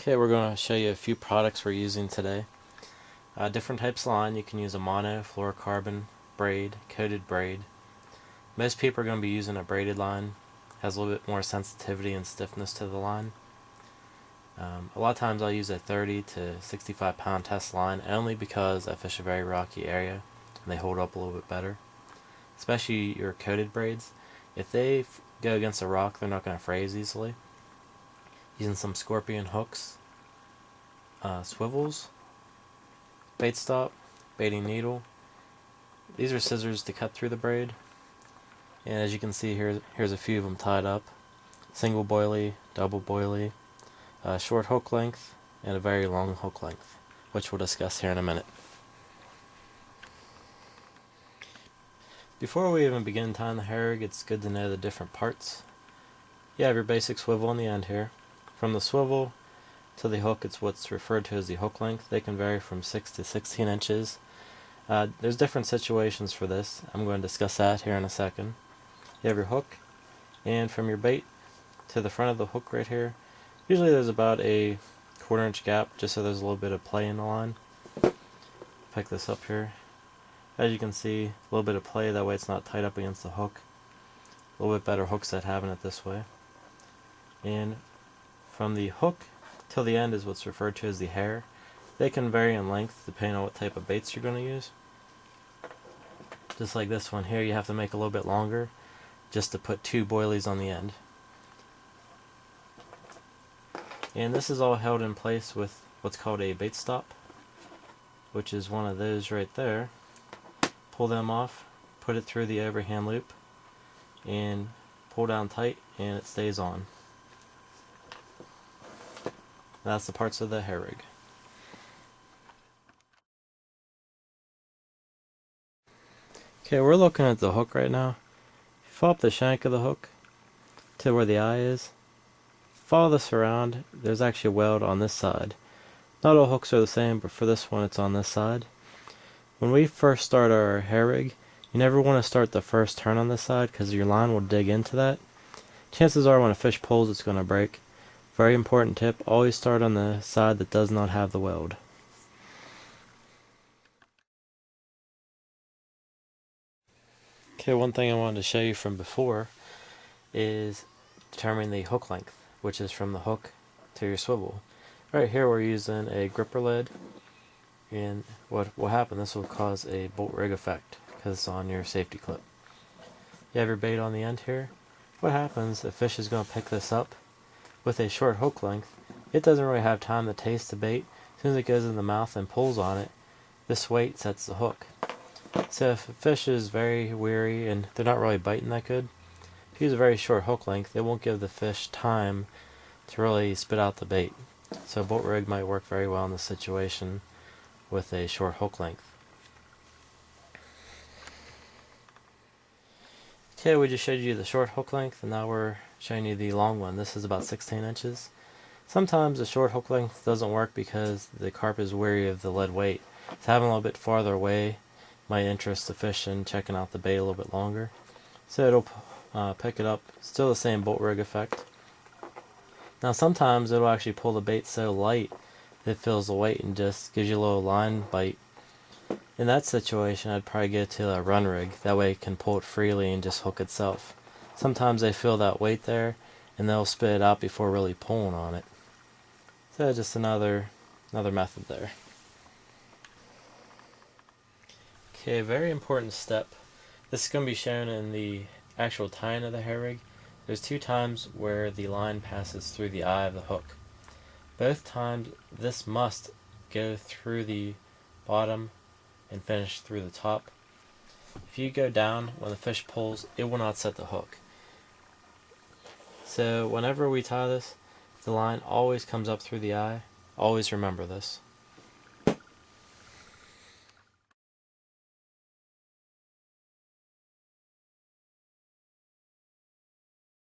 Okay, we're going to show you a few products we're using today. Different types of line. You can use a mono, fluorocarbon, braid, coated braid. Most people are going to be using a braided line. Has a little bit more sensitivity and stiffness to the line. A lot of times I'll use a 30 to 65 pound test line only because I fish a very rocky area and they hold up a little bit better. Especially your coated braids. If they go against a rock, they're not going to phrase easily. Using some scorpion hooks, swivels, bait stop, baiting needle. These are scissors to cut through the braid. And as you can see here, here's a few of them tied up. Single boilie, double boilie, short hook length, and a very long hook length, which we'll discuss here in a minute. Before we even begin tying the hair rig, it's good to know the different parts. You have your basic swivel on the end here. From the swivel to the hook, it's what's referred to as the hook length. They can vary from 6 to 16 inches. There's different situations for this. I'm going to discuss that here in a second. You have your hook, and from your bait to the front of the hook right here, usually there's about a 1/4 inch gap, just so there's a little bit of play in the line. Pick this up here. As you can see, a little bit of play, that way it's not tight up against the hook. A little bit better hook set having it this way. And from the hook till the end is what's referred to as the hair. They can vary in length depending on what type of baits you're going to use. Just like this one here, you have to make a little bit longer just to put 2 boilies on the end. And this is all held in place with what's called a bait stop, which is one of those right there. Pull them off, put it through the overhand loop, and pull down tight, and it stays on. That's the parts of the hair rig. Okay, we're looking at the hook right now. Follow up the shank of the hook to where the eye is. Follow this around. There's actually a weld on this side. Not all hooks are the same, but for this one it's on this side. When we first start our hair rig, you never want to start the first turn on this side because your line will dig into that. Chances are when a fish pulls it's going to break. Very important tip, always start on the side that does not have the weld. Okay, one thing I wanted to show you from before is determining the hook length, which is from the hook to your swivel. Right here we're using a gripper lead, and what will happen, this will cause a bolt rig effect because it's on your safety clip. You have your bait on the end here. What happens, the fish is going to pick this up. With a short hook length, it doesn't really have time to taste the bait. As soon as it goes in the mouth and pulls on it, this weight sets the hook. So if a fish is very weary and they're not really biting that good, if you use a very short hook length, it won't give the fish time to really spit out the bait. So a bolt rig might work very well in this situation with a short hook length. Okay, we just showed you the short hook length, and now we're showing you the long one. This is about 16 inches. Sometimes the short hook length doesn't work because the carp is wary of the lead weight. So having a little bit farther away might interest the fish in checking out the bait a little bit longer. So it'll pick it up. Still the same bolt rig effect. Now sometimes it'll actually pull the bait so light that it feels the weight and just gives you a little line bite. In that situation, I'd probably go to a run rig. That way it can pull it freely and just hook itself. Sometimes they feel that weight there, and they'll spit it out before really pulling on it. So just another method there. Okay, a very important step. This is going to be shown in the actual tying of the hair rig. There's 2 times where the line passes through the eye of the hook. Both times this must go through the bottom and finish through the top. If you go down when the fish pulls, it will not set the hook. So whenever we tie this, the line always comes up through the eye. Always remember this.